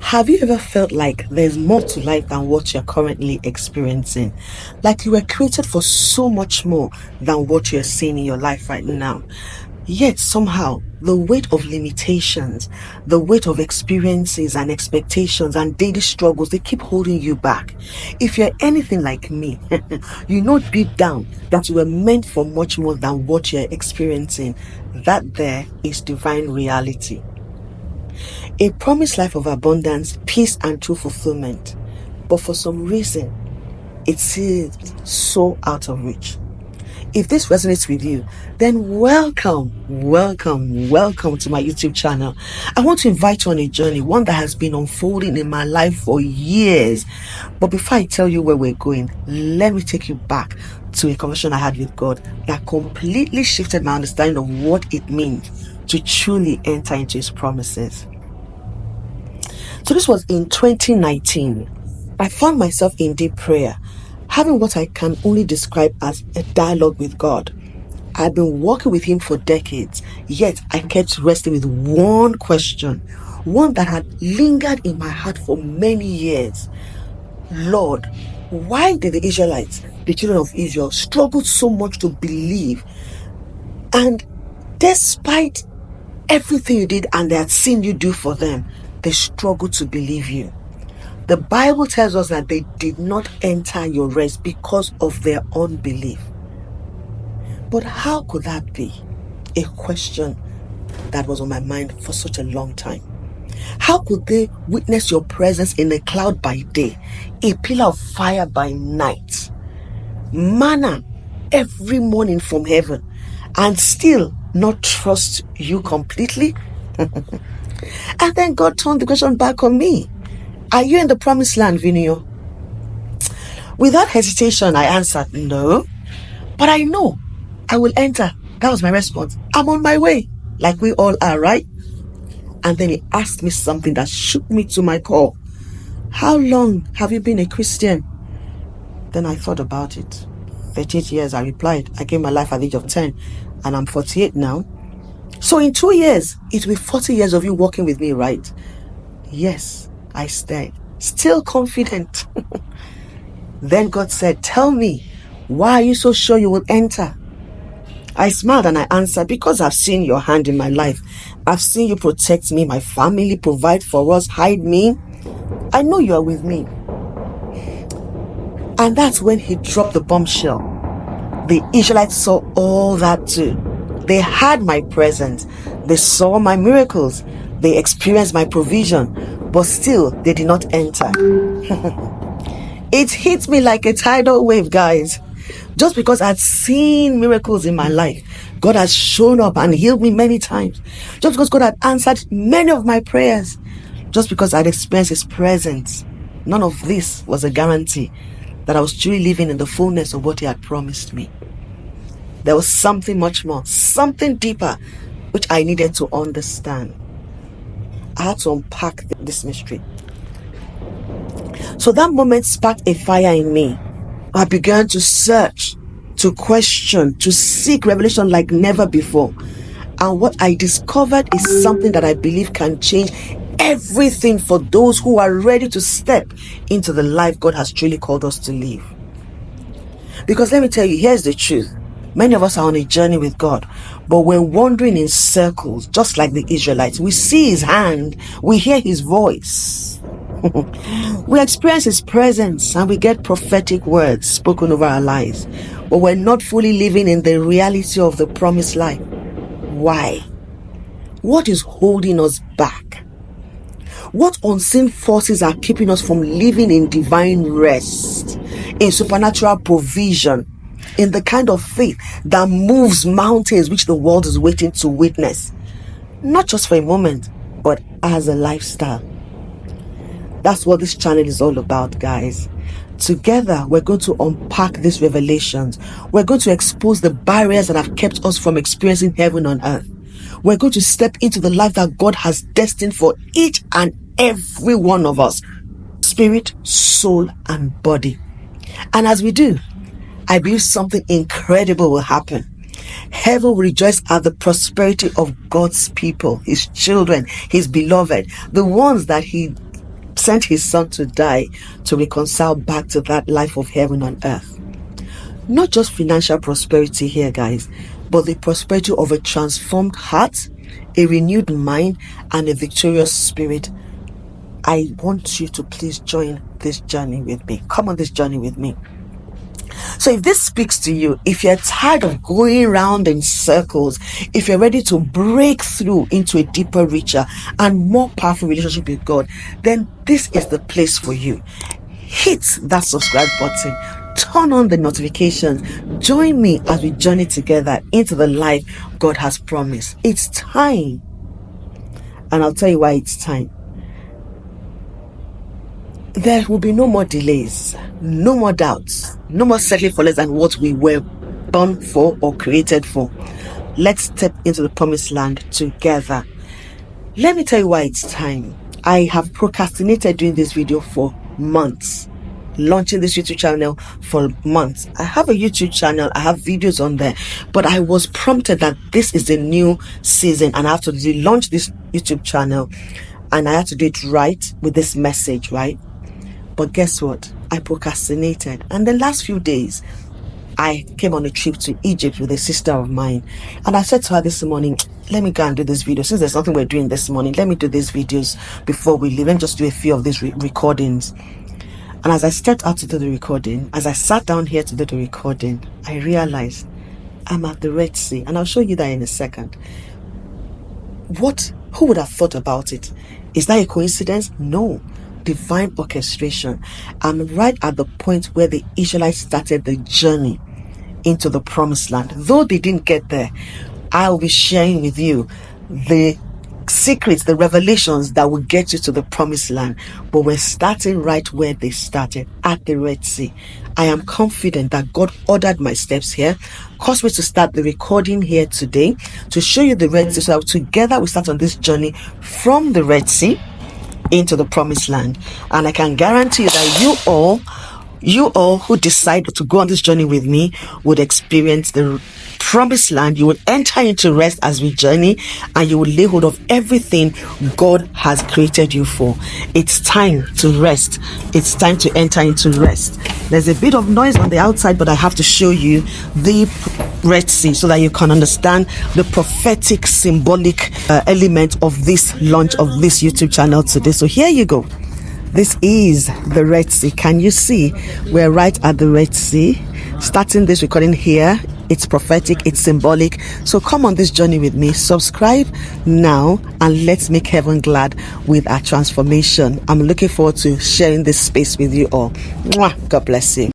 Have you ever felt like there's more to life than what you're currently experiencing? Like you were created for so much more than what you're seeing in your life right now. Yet somehow, the weight of limitations, the weight of experiences and expectations and daily struggles, they keep holding you back. If you're anything like me, you know deep down that you were meant for much more than what you're experiencing. That there is divine reality. A promised life of abundance, peace, and true fulfillment. But for some reason, it seems so out of reach. If this resonates with you, then welcome to my YouTube channel. I want to invite you on a journey, one that has been unfolding in my life for years. But before I tell you where we're going, let me take you back to a conversation I had with God that completely shifted my understanding of what it means to truly enter into His promises. So this was in 2019. I found myself in deep prayer, having what I can only describe as a dialogue with God. I'd been walking with Him for decades, yet I kept wrestling with one question, one that had lingered in my heart for many years. Lord, why did the Israelites, the children of Israel, struggle so much to believe? And despite everything you did and they had seen you do for them, they struggled to believe you. The Bible tells us that they did not enter your rest because of their unbelief. But how could that be? A question that was on my mind for such a long time. How could they witness your presence in a cloud by day, a pillar of fire by night, manna every morning from heaven, and still not trust you completely? And then God turned the question back on me. Are you in the promised land, Vinio? Without hesitation, I answered, no. But I know I will enter. That was my response. I'm on my way, like we all are, right? And then He asked me something that shook me to my core. How long have you been a Christian? Then I thought about it. 38 years, I replied. I gave my life at the age of 10, and I'm 48 now. So in 2 years, it will be 40 years of you walking with me, right? Yes, I stared, still confident. Then God said, tell me, why are you so sure you will enter? I smiled and I answered, because I've seen your hand in my life. I've seen you protect me, my family, provide for us, hide me. I know you are with me. And that's when He dropped the bombshell. The Israelites saw all that too. They had my presence. They saw my miracles. They experienced my provision. But still, they did not enter. It hit me like a tidal wave, guys. Just because I'd seen miracles in my life, God has shown up and healed me many times. Just because God had answered many of my prayers, just because I'd experienced His presence, none of this was a guarantee that I was truly living in the fullness of what He had promised me. There was something much more, something deeper, which I needed to understand. I had to unpack this mystery. So that moment sparked a fire in me. I began to search, to question, to seek revelation like never before. And what I discovered is something that I believe can change everything for those who are ready to step into the life God has truly called us to live. Because let me tell you, here's the truth. Many of us are on a journey with God, but we're wandering in circles, just like the Israelites. We see His hand, we hear His voice, we experience His presence, and we get prophetic words spoken over our lives, but we're not fully living in the reality of the promised life. Why? What is holding us back? What unseen forces are keeping us from living in divine rest, in supernatural provision, in the kind of faith that moves mountains which the world is waiting to witness? Not just for a moment, but as a lifestyle. That's what this channel is all about, guys. Together, we're going to unpack these revelations. We're going to expose the barriers that have kept us from experiencing heaven on earth. We're going to step into the life that God has destined for each and every one of us. Spirit, soul, and body. And as we do, I believe something incredible will happen. Heaven will rejoice at the prosperity of God's people, His children, His beloved, the ones that He sent his son to die to reconcile back to that life of heaven on earth. Not just financial prosperity here, guys, but the prosperity of a transformed heart, a renewed mind, and a victorious spirit. I want you to please join this journey with me. Come on this journey with me. So if this speaks to you, if you're tired of going around in circles, if you're ready to break through into a deeper, richer, and more powerful relationship with God, then this is the place for you. Hit that subscribe button. Turn on the notifications. Join me as we journey together into the life God has promised. It's time. And I'll tell you why it's time. There will be no more delays, no more doubts, no more settling for less than what we were born for or created for. Let's step into the promised land together. Let me tell you why it's time. I have procrastinated doing this video for months, launching this YouTube channel for months. I have a YouTube channel, I have videos on there, but I was prompted that this is the new season and I have to launch this YouTube channel, and I have to do it right with this message, right? But guess what? I procrastinated. And the last few days, I came on a trip to Egypt with a sister of mine. And I said to her this morning, let me go and do this video. Since there's nothing we're doing this morning, let me do these videos before we leave. Let me just do a few of these recordings. And as I stepped out to do the recording, as I sat down here to do the recording, I realized I'm at the Red Sea. And I'll show you that in a second. Who would have thought about it? Is that a coincidence? No. Divine orchestration. I'm right at the point where the Israelites started the journey into the promised land. Though they didn't get there, I'll be sharing with you the secrets, the revelations that will get you to the promised land. But we're starting right where they started, at the Red Sea. I am confident that God ordered my steps here, caused me to start the recording here today to show you the Red Sea, so that together we start on this journey from the Red Sea into the promised land. And I can guarantee you that you all who decide to go on this journey with me would experience the promised land. You will enter into rest as we journey, and you will lay hold of everything God has created you for. It's time to rest. It's time to enter into rest. There's a bit of noise on the outside, but I have to show you the Red Sea so that you can understand the prophetic, symbolic element of this launch of this YouTube channel today. So here you go. This is the Red Sea. Can you see? We're right at the Red Sea. Starting this recording here, it's prophetic, it's symbolic. So come on this journey with me. Subscribe now and let's make heaven glad with our transformation. I'm looking forward to sharing this space with you all. Mwah. God bless you.